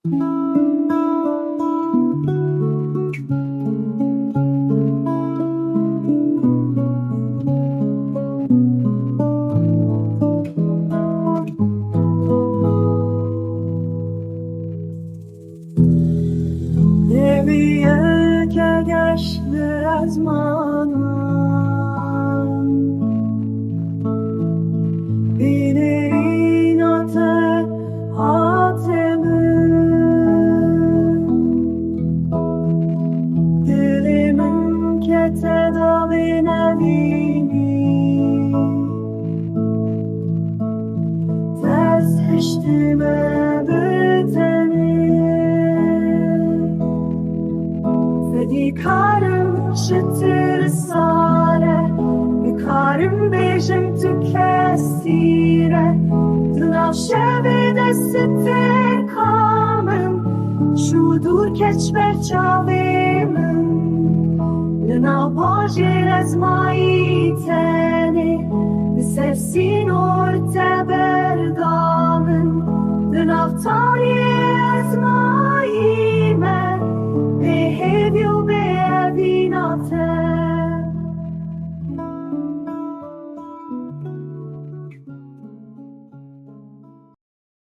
Nevije kegeşli azmanım Bineğin ate hatemin Dilimin kete davine vini Ters iştime biteni Fedikarım çıtır sare Mikarım bejim tükestire Dınav şevide sitte kamım Şudur keçber çavimim Dınav bojir ezmayi teni Bisevsin orte berdamın Dınav tari ezmayi